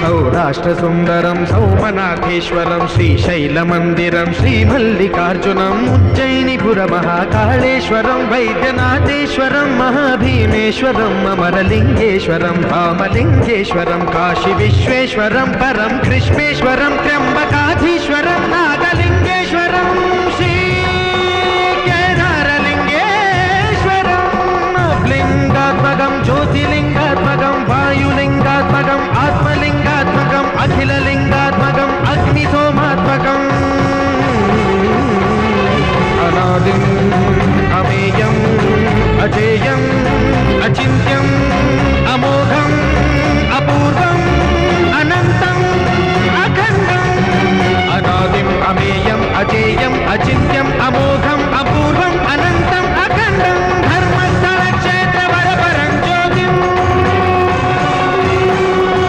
सौराष्ट्रसुन्दरं सौमनाथेश्वरं श्रीशैलमन्दिरं श्रीमल्लिकार्जुनम् उज्जयिनीपुरमहाकाळेश्वरं वैद्यनाथेश्वरं महाभीमेश्वरम् अमरलिङ्गेश्वरं रामलिङ्गेश्वरं काशीविश्वेश्वरं परं कृष्णेश्वरं त्र्यम्बकाधीश्वरं नागलिङ्गेश्वरं श्रीकेदारलिङ्गेश्वरं लिङ्गात्मकं ज्योतिलिङ्गात्मकं वायुलिङ्गात्मकम्